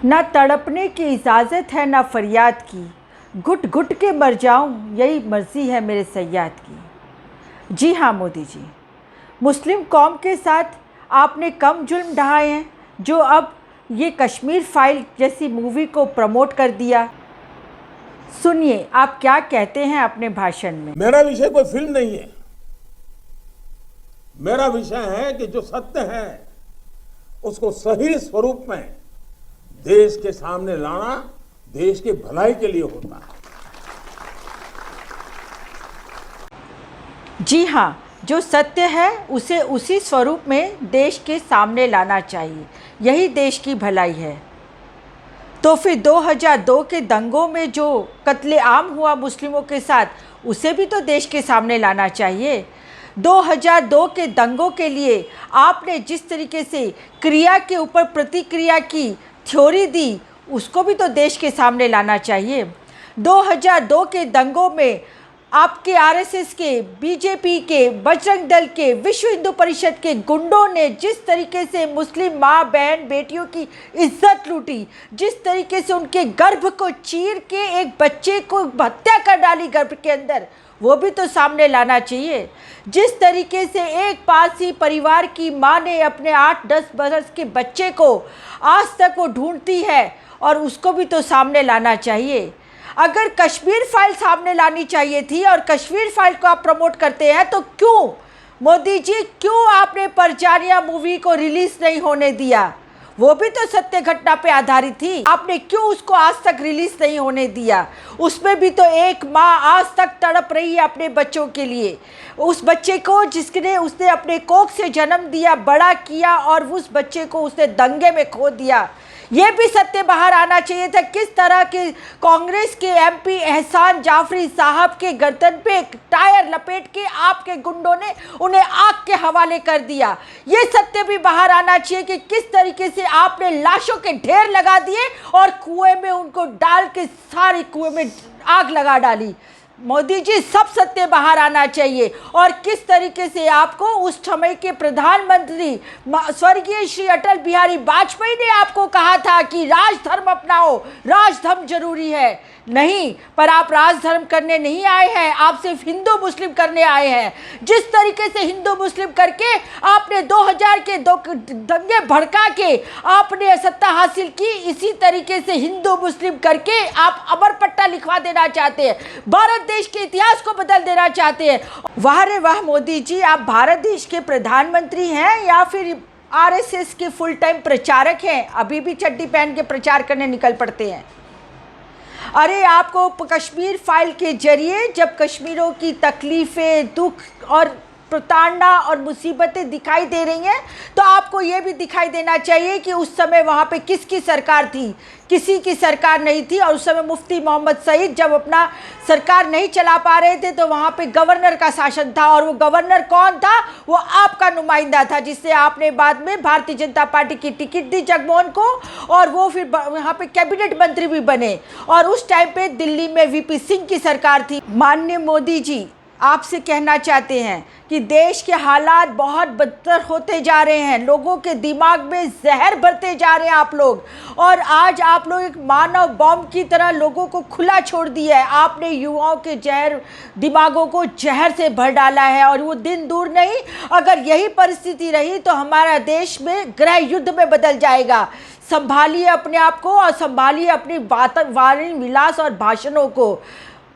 ना तड़पने की इजाज़त है ना फरियाद की, घुट घुट के मर जाऊं यही मर्ज़ी है मेरे सय्याद की। जी हाँ मोदी जी, मुस्लिम कौम के साथ आपने कम जुल्म ढाए हैं जो अब ये कश्मीर फाइल जैसी मूवी को प्रमोट कर दिया। सुनिए आप क्या कहते हैं अपने भाषण में। मेरा विषय कोई फिल्म नहीं है। मेरा विषय है कि जो सत्य है उसको सही स्वरूप में देश के सामने लाना देश की भलाई के लिए होता है। जी हाँ, जो सत्य है उसे उसी स्वरूप में देश के सामने लाना चाहिए, यही देश की भलाई है। तो फिर 2002 के दंगों में जो कत्लेआम हुआ मुस्लिमों के साथ, उसे भी तो देश के सामने लाना चाहिए। 2002 के दंगों के लिए आपने जिस तरीके से क्रिया के ऊपर प्रतिक्रिया की थ्योरी दी, उसको भी तो देश के सामने लाना चाहिए। 2002 के दंगों में आपके आरएसएस के, बीजेपी के, बजरंग दल के, विश्व हिंदू परिषद के गुंडों ने जिस तरीके से मुस्लिम माँ बहन बेटियों की इज्जत लूटी, जिस तरीके से उनके गर्भ को चीर के एक बच्चे को हत्या कर डाली गर्भ के अंदर, वो भी तो सामने लाना चाहिए। जिस तरीके से एक पारसी परिवार की माँ ने अपने 8-10 बरस के बच्चे को आज तक वो ढूंढती है, और उसको भी तो सामने लाना चाहिए। अगर कश्मीर फाइल सामने लानी चाहिए थी और कश्मीर फाइल को आप प्रमोट करते हैं, तो क्यों मोदी जी, क्यों आपने परजानिया मूवी को रिलीज नहीं होने दिया? वो भी तो सत्य घटना पे आधारित थी, आपने क्यों उसको आज तक रिलीज नहीं होने दिया? उसमें भी तो एक माँ आज तक तड़प रही है अपने बच्चों के लिए, उस बच्चे को जिसने उसने अपने कोख से जन्म दिया, बड़ा किया, और उस बच्चे को उसने दंगे में खो दिया। ये भी सत्य बाहर आना चाहिए था। किस तरह के कांग्रेस के एमपी एहसान जाफरी साहब के गर्दन पे टायर लपेट के आपके गुंडों ने उन्हें आग के हवाले कर दिया। ये सत्य भी बाहर आना चाहिए कि किस तरीके से आपने लाशों के ढेर लगा दिए और कुएं में उनको डाल के सारी कुएं में आग लगा डाली। मोदी जी, सब सत्य बाहर आना चाहिए। और किस तरीके से आपको उस समय के प्रधानमंत्री स्वर्गीय श्री अटल बिहारी वाजपेयी ने आपको कहा था कि राजधर्म अपनाओ, राजधर्म जरूरी है। नहीं, पर आप राजधर्म करने नहीं आए हैं, आप सिर्फ हिंदू मुस्लिम करने आए हैं। जिस तरीके से हिंदू मुस्लिम करके आपने 2000 के दंगे भड़का के आपने सत्ता हासिल की, इसी तरीके से हिंदू मुस्लिम करके आप अमर पट्टा लिखवा देना चाहते हैं, भारत देश के इतिहास को बदल देना चाहते हैं। वाह रे वाह मोदी जी, आप भारत देश के प्रधानमंत्री हैं या फिर आरएसएस के फुल टाइम प्रचारक हैं? अभी भी चड्डी पहन के प्रचार करने निकल पड़ते हैं। अरे आपको कश्मीर फाइल के जरिए जब कश्मीरों की तकलीफ़ें, दुख और प्रताड़ना और मुसीबतें दिखाई दे रही हैं, तो आपको ये भी दिखाई देना चाहिए कि उस समय वहाँ पे किसकी सरकार थी? किसी की सरकार नहीं थी। और उस समय मुफ्ती मोहम्मद सईद जब अपना सरकार नहीं चला पा रहे थे, तो वहाँ पे गवर्नर का शासन था, और वो गवर्नर कौन था? वो आपका नुमाइंदा था, जिससे आपने बाद में भारतीय जनता पार्टी की टिकट दी जगमोहन को, और वो फिर वहाँ पे कैबिनेट मंत्री भी बने। और उस टाइम पे दिल्ली में वीपी सिंह की सरकार थी। माननीय मोदी जी, आपसे कहना चाहते हैं कि देश के हालात बहुत बदतर होते जा रहे हैं, लोगों के दिमाग में जहर भरते जा रहे हैं आप लोग, और आज आप लोग एक मानव बॉम्ब की तरह लोगों को खुला छोड़ दिया है। आपने युवाओं के दिमागों को जहर से भर डाला है, और वो दिन दूर नहीं, अगर यही परिस्थिति रही तो हमारा देश में गृह युद्ध में बदल जाएगा। संभालिए अपने आप को और संभालिए अपनी वाणी विलास और भाषणों को।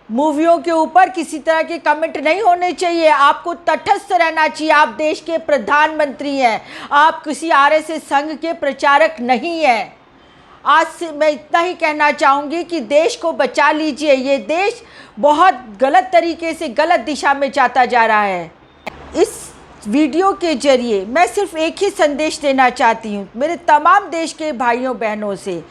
मूवियों के ऊपर किसी तरह के कमेंट नहीं होने चाहिए, आपको तटस्थ रहना चाहिए। आप देश के प्रधानमंत्री हैं, आप किसी आरएसएस संघ के प्रचारक नहीं हैं। आज से मैं इतना ही कहना चाहूँगी कि देश को बचा लीजिए, ये देश बहुत गलत तरीके से गलत दिशा में जाता जा रहा है। इस वीडियो के जरिए मैं सिर्फ एक ही संदेश देना चाहती हूँ मेरे तमाम देश के भाइयों बहनों से,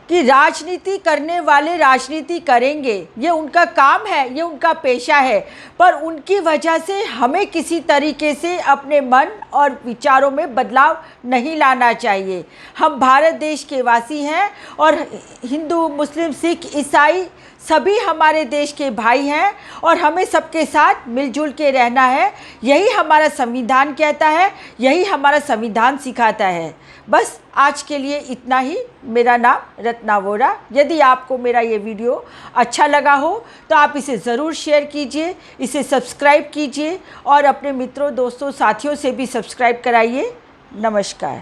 कि राजनीति करने वाले राजनीति करेंगे, ये उनका काम है, ये उनका पेशा है, पर उनकी वजह से हमें किसी तरीके से अपने मन और विचारों में बदलाव नहीं लाना चाहिए। हम भारत देश के वासी हैं, और हिंदू, मुस्लिम, सिख, ईसाई सभी हमारे देश के भाई हैं, और हमें सबके साथ मिलजुल के रहना है। यही हमारा संविधान कहता है, यही हमारा संविधान सिखाता है। बस आज के लिए इतना ही। मेरा नाम रत्ना वोरा। यदि आपको मेरा ये वीडियो अच्छा लगा हो तो आप इसे ज़रूर शेयर कीजिए, इसे सब्सक्राइब कीजिए और अपने मित्रों, दोस्तों, साथियों से भी सब्सक्राइब कराइए। नमस्कार।